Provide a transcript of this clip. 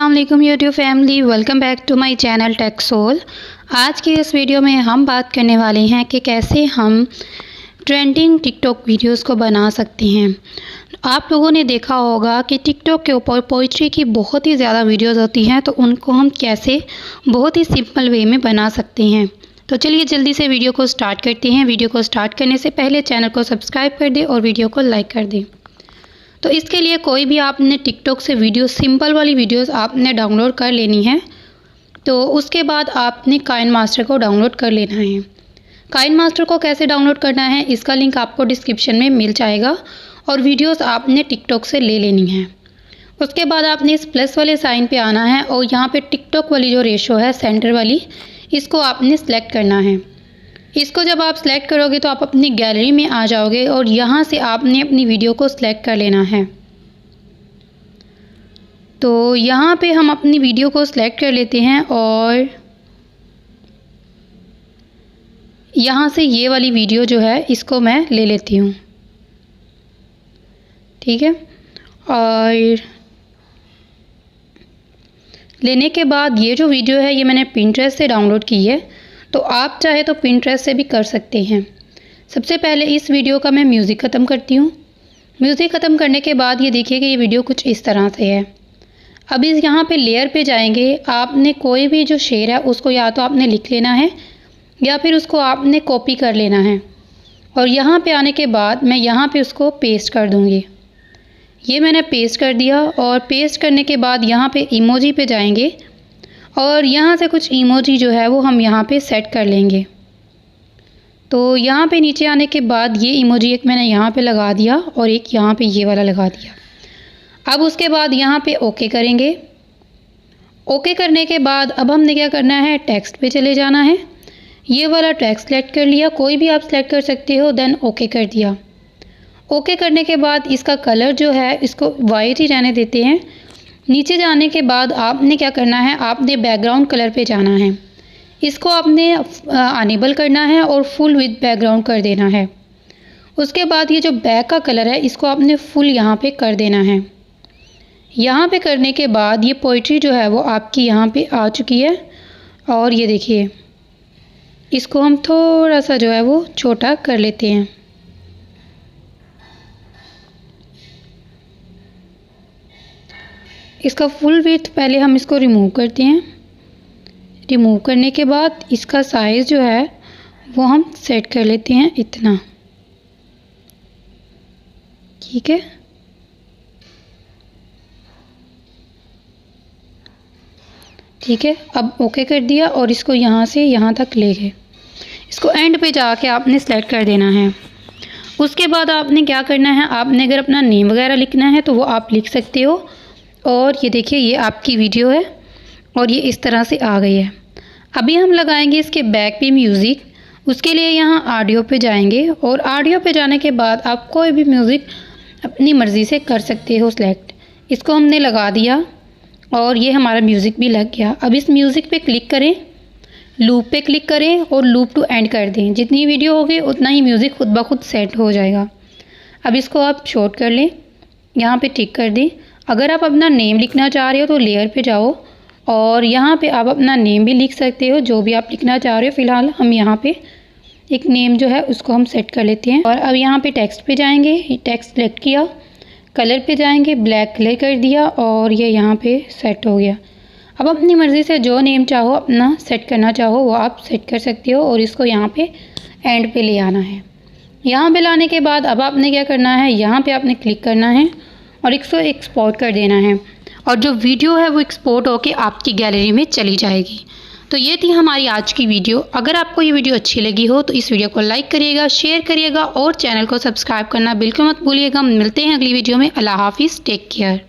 अस्सलामुअलैकुम YouTube family, welcome back to my channel Tech Soul. आज की इस वीडियो में हम बात करने वाले हैं कि कैसे हम ट्रेंडिंग टिकटॉक वीडियोस को बना सकते हैं। आप लोगों ने देखा होगा कि टिकटॉक के ऊपर पोइट्री की बहुत ही ज़्यादा वीडियोस होती हैं, तो उनको हम कैसे बहुत ही सिंपल वे में बना सकते हैं। तो चलिए जल्दी से वीडियो को स्टार्ट करते हैं। वीडियो को स्टार्ट करने से पहले चैनल को सब्सक्राइब कर दें और वीडियो को लाइक कर दें। तो इसके लिए कोई भी आपने टिकटॉक से वीडियो, सिंपल वाली वीडियोस आपने डाउनलोड कर लेनी है। तो उसके बाद आपने काइनमास्टर को डाउनलोड कर लेना है। काइनमास्टर को कैसे डाउनलोड करना है, इसका लिंक आपको डिस्क्रिप्शन में मिल जाएगा और वीडियोस आपने टिकटॉक से ले लेनी है। उसके बाद आपने इस प्लस वाले साइन पे आना है और यहाँ पे टिकटॉक वाली जो रेशो है सेंटर वाली, इसको आपने सेलेक्ट करना है। इसको जब आप सेलेक्ट करोगे तो आप अपनी गैलरी में आ जाओगे और यहाँ से आपने अपनी वीडियो को सिलेक्ट कर लेना है। तो यहाँ पे हम अपनी वीडियो को सिलेक्ट कर लेते हैं और यहाँ से ये वाली वीडियो जो है इसको मैं ले लेती हूँ, ठीक है। और लेने के बाद ये जो वीडियो है ये मैंने पिंटरेस्ट से डाउनलोड की है, तो आप चाहे तो पिंटरेस्ट से भी कर सकते हैं। सबसे पहले इस वीडियो का मैं म्यूज़िक ख़त्म करती हूँ। म्यूज़िक ख़त्म करने के बाद ये देखिए कि ये वीडियो कुछ इस तरह से है। अब इस यहाँ पे लेयर पे जाएंगे, आपने कोई भी जो शेर है उसको या तो आपने लिख लेना है या फिर उसको आपने कॉपी कर लेना है। और यहाँ पे आने के बाद मैं यहाँ पे उसको पेस्ट कर दूँगी। ये मैंने पेस्ट कर दिया और पेस्ट करने के बाद यहाँ पे इमोजी पे जाएंगे और यहाँ से कुछ इमोजी जो है वो हम यहाँ पे सेट कर लेंगे। तो यहाँ पे नीचे आने के बाद ये इमोजी एक मैंने यहाँ पे लगा दिया और एक यहाँ पे ये वाला लगा दिया। अब उसके बाद यहाँ पे ओके करेंगे। ओके करने के बाद अब हमने क्या करना है, टेक्स्ट पे चले जाना है। ये वाला टेक्स्ट सेलेक्ट कर लिया, कोई भी आप सेलेक्ट कर सकते हो, देन ओके कर दिया। ओके करने के बाद इसका कलर जो है इसको वाइट ही रहने देते हैं। नीचे जाने के बाद आपने क्या करना है, आपने बैकग्राउंड कलर पे जाना है। इसको आपने अनेबल करना है और फुल विद बैकग्राउंड कर देना है। उसके बाद ये जो बैक का कलर है इसको आपने फुल यहाँ पे कर देना है। यहाँ पे करने के बाद ये पोइट्री जो है वो आपकी यहाँ पे आ चुकी है। और ये देखिए इसको हम थोड़ा सा जो है वो छोटा कर लेते हैं। इसका फुल विड्थ पहले हम इसको रिमूव करते हैं। रिमूव करने के बाद इसका साइज़ जो है वो हम सेट कर लेते हैं इतना, ठीक है। ठीक है, अब ओके कर दिया और इसको यहाँ से यहाँ तक ले गए। इसको एंड पे जाके आपने सेलेक्ट कर देना है। उसके बाद आपने क्या करना है, आपने अगर अपना नेम वगैरह लिखना है तो वो आप लिख सकते हो। और ये देखिए ये आपकी वीडियो है और ये इस तरह से आ गई है। अभी हम लगाएंगे इसके बैक पे म्यूज़िक। उसके लिए यहाँ ऑडियो पे जाएंगे और ऑडियो पे जाने के बाद आप कोई भी म्यूज़िक अपनी मर्ज़ी से कर सकते हो सेलेक्ट। इसको हमने लगा दिया और ये हमारा म्यूज़िक भी लग गया। अब इस म्यूज़िक पे क्लिक करें, लूप पे क्लिक करें और लूप टू एंड कर दें। जितनी वीडियो होगी उतना ही म्यूज़िक खुद ब खुद सेट हो जाएगा। अब इसको आप शॉर्ट कर लें, यहाँ पे टिक कर दें। अगर आप अपना नेम लिखना चाह रहे हो तो लेयर पे जाओ और यहाँ पे आप अपना नेम भी लिख सकते हो, जो भी आप लिखना चाह रहे हो। फ़िलहाल हम यहाँ पे एक नेम जो है उसको हम सेट कर लेते हैं। और अब यहाँ पे टेक्स्ट पे जाएंगे, टेक्स्ट सेलेक्ट किया, कलर पे जाएंगे, ब्लैक कलर कर दिया और ये यहाँ पे सेट हो गया। अब अपनी मर्ज़ी से जो नेम चाहो अपना सेट करना चाहो वो आप सेट कर सकते हो और इसको यहाँ पे एंड पे ले आना है। यहाँ पे लाने के बाद अब आपने क्या करना है, यहाँ पे आपने क्लिक करना है और इसको एक्सपोर्ट कर देना है और जो वीडियो है वो एक्सपोर्ट होके आपकी गैलरी में चली जाएगी। तो ये थी हमारी आज की वीडियो। अगर आपको ये वीडियो अच्छी लगी हो तो इस वीडियो को लाइक करिएगा, शेयर करिएगा और चैनल को सब्सक्राइब करना बिल्कुल मत भूलिएगा। मिलते हैं अगली वीडियो में। अल्लाह हाफिज़, टेक केयर।